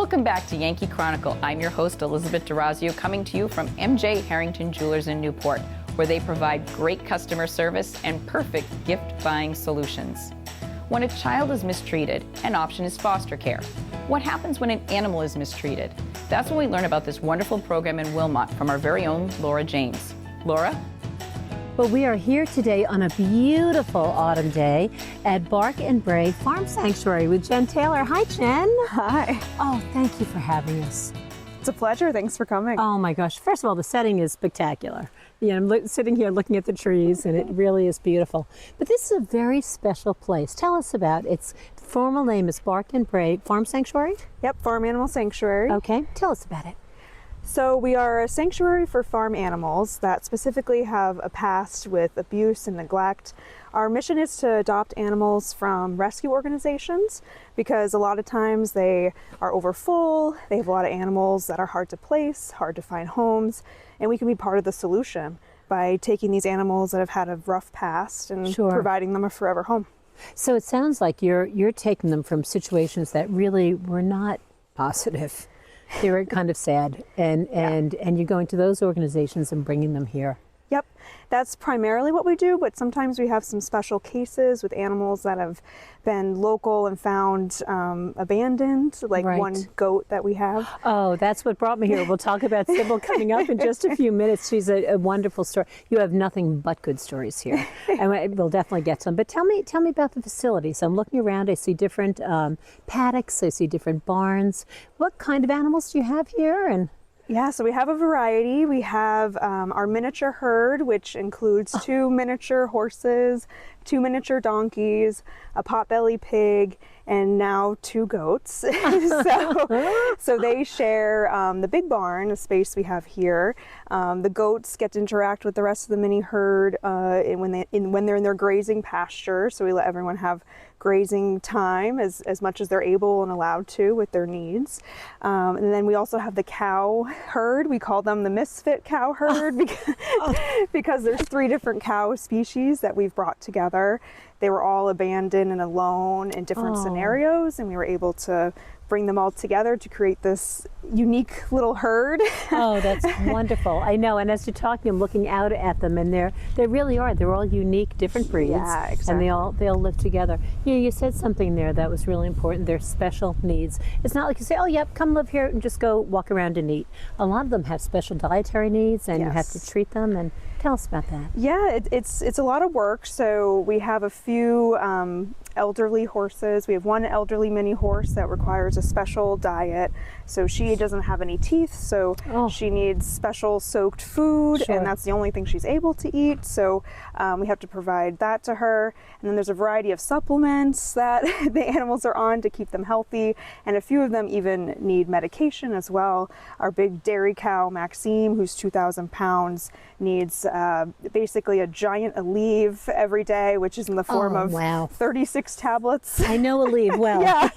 Welcome back to Yankee Chronicle. I'm your host, Elizabeth DeRazio, coming to you from MJ Harrington Jewelers in Newport, where they provide great customer service and perfect gift buying solutions. When a child is mistreated, an option is foster care. What happens when an animal is mistreated? That's what we learn about this wonderful program in Wilmot from our very own Laura James. Laura? Well, we are here today on a beautiful autumn day at Bark and Bray Farm Sanctuary with Jen Taylor. Hi, Jen. Hi. Oh, thank you for having us. It's a pleasure. Thanks for coming. Oh my gosh. First of all, the setting is spectacular. I'm sitting here looking at the trees and it really is beautiful. But this is a very special place. Tell us about it. Its formal name is Bark and Bray Farm Sanctuary? Yep, Farm Animal Sanctuary. Okay, tell us about it. So we are a sanctuary for farm animals that specifically have a past with abuse and neglect. Our mission is to adopt animals from rescue organizations because a lot of times they are overfull, they have a lot of animals that are hard to place, hard to find homes, and we can be part of the solution by taking these animals that have had a rough past and providing them a forever home. So it sounds like you're taking them from situations that really were not positive. They were kind of sad, and you're going to those organizations and bringing them here. Yep, that's primarily what we do, but sometimes we have some special cases with animals that have been local and found abandoned, like one goat that we have. Oh, that's what brought me here. We'll talk about Sybil coming up in just a few minutes. She's a wonderful story. You have nothing but good stories here, and we'll definitely get some. But tell me about the facility. So I'm looking around. I see different paddocks. I see different barns. What kind of animals do you have here? And yeah, so we have a variety. We have our miniature herd, which includes 2 miniature horses, 2 miniature donkeys, a potbelly pig, and now 2 goats. so they share the big barn, the space we have here. The goats get to interact with the rest of the mini herd when they're in their grazing pasture. So we let everyone have grazing time as much as they're able and allowed to with their needs. And then we also have the cow herd. We call them the misfit cow herd because there's 3 different cow species that we've brought together. They were all abandoned and alone in different scenarios, and we were able to bring them all together to create this unique little herd. Oh, that's wonderful. I know, and as you're talking, I'm looking out at them, and they really are. They're all unique, different breeds, yeah, exactly. And they all live together. You said something there that was really important. They're special needs. It's not like you say, oh, yep, come live here and just go walk around and eat. A lot of them have special dietary needs, and you have to treat them. And tell us about that. Yeah, it's a lot of work. So we have a few elderly horses. We have 1 elderly mini horse that requires a special diet. So she doesn't have any teeth, so she needs special soaked food, and that's the only thing she's able to eat. So we have to provide that to her. And then there's a variety of supplements that the animals are on to keep them healthy, and a few of them even need medication as well. Our big dairy cow, Maxime, who's 2,000 pounds, needs basically a giant Aleve every day, which is in the form of 36 tablets. I know Aleve well. Yeah.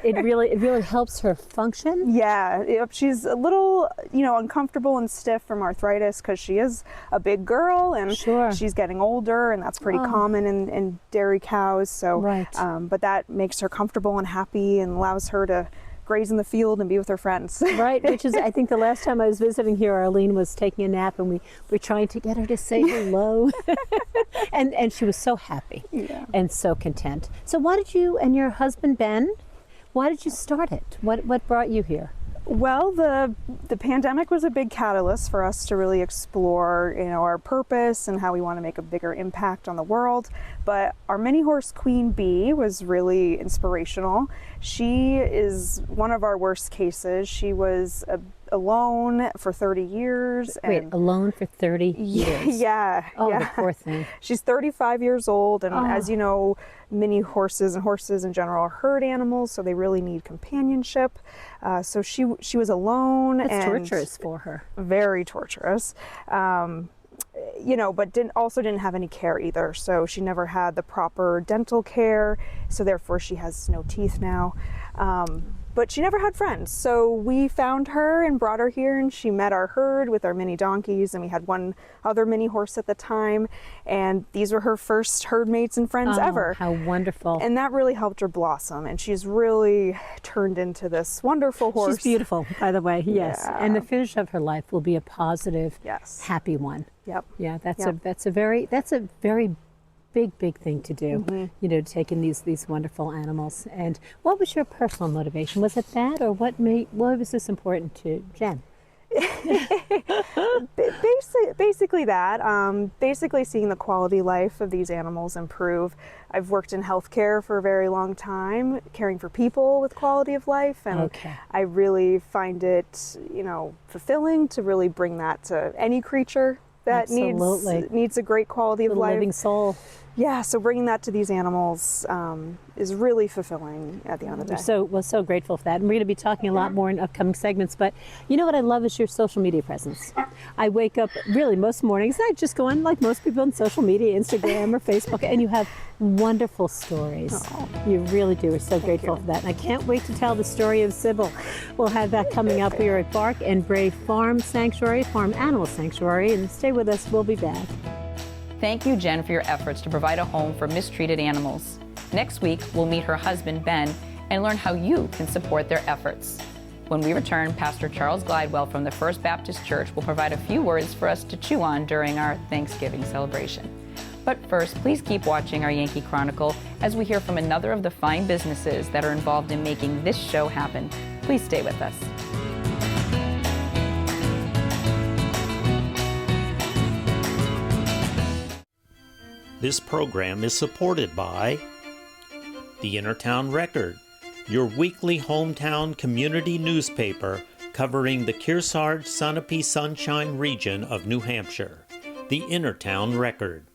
It really helps her function. Yeah, she's a little, uncomfortable and stiff from arthritis because she is a big girl and she's getting older, and that's pretty common in dairy cows. So, but that makes her comfortable and happy and allows her to graze in the field and be with her friends. Right, which is, I think the last time I was visiting here, Arlene was taking a nap, and we were trying to get her to say hello. and she was so happy and so content. So why did you and your husband, Ben, why did you start it? What brought you here? Well, the pandemic was a big catalyst for us to really explore, our purpose and how we want to make a bigger impact on the world. But our mini horse Queen Bee was really inspirational. She is one of our worst cases. She was alone for 30 years. Wait, alone for 30 years? Yeah. Oh, the poor thing. She's 35 years old, and as you know, mini horses and horses in general are herd animals, so they really need companionship. So she was alone. That's torturous for her. Very torturous. But didn't have any care either. So she never had the proper dental care. So therefore she has no teeth now. but she never had friends. So we found her and brought her here, and she met our herd with our mini donkeys, and we had one other mini horse at the time, and these were her first herd mates and friends ever. How wonderful. And that really helped her blossom, and she's really turned into this wonderful horse. She's beautiful, by the way, yes. Yeah. And the finish of her life will be a positive, Yes. happy one. Yep. Yeah, that's Yep. a very big thing to do. You know, taking these wonderful animals. And what was your personal motivation? Was it that, or why was this important to Jen? Basically that. Basically seeing the quality life of these animals improve. I've worked in healthcare for a very long time, caring for people with quality of life, and Okay. I really find it, fulfilling to really bring that to any creature that Absolutely. needs a great quality of The life. living soul. Yeah, so bringing that to these animals is really fulfilling at the end of the day. We're so grateful for that. And we're going to be talking a lot more in upcoming segments. But you know what I love is your social media presence. I wake up really most mornings, I just go on like most people on social media, Instagram or Facebook, and you have wonderful stories. Oh. You really do. We're so grateful for that. And I can't wait to tell the story of Sybil. We'll have that coming up here at Bark and Bray Farm Animal Sanctuary. And stay with us. We'll be back. Thank you, Jen, for your efforts to provide a home for mistreated animals. Next week, we'll meet her husband, Ben, and learn how you can support their efforts. When we return, Pastor Charles Glidewell from the First Baptist Church will provide a few words for us to chew on during our Thanksgiving celebration. But first, please keep watching our Yankee Chronicle as we hear from another of the fine businesses that are involved in making this show happen. Please stay with us. This program is supported by the Innertown Record, your weekly hometown community newspaper covering the Kearsarge-Sunapee Sunshine region of New Hampshire. The Innertown Record.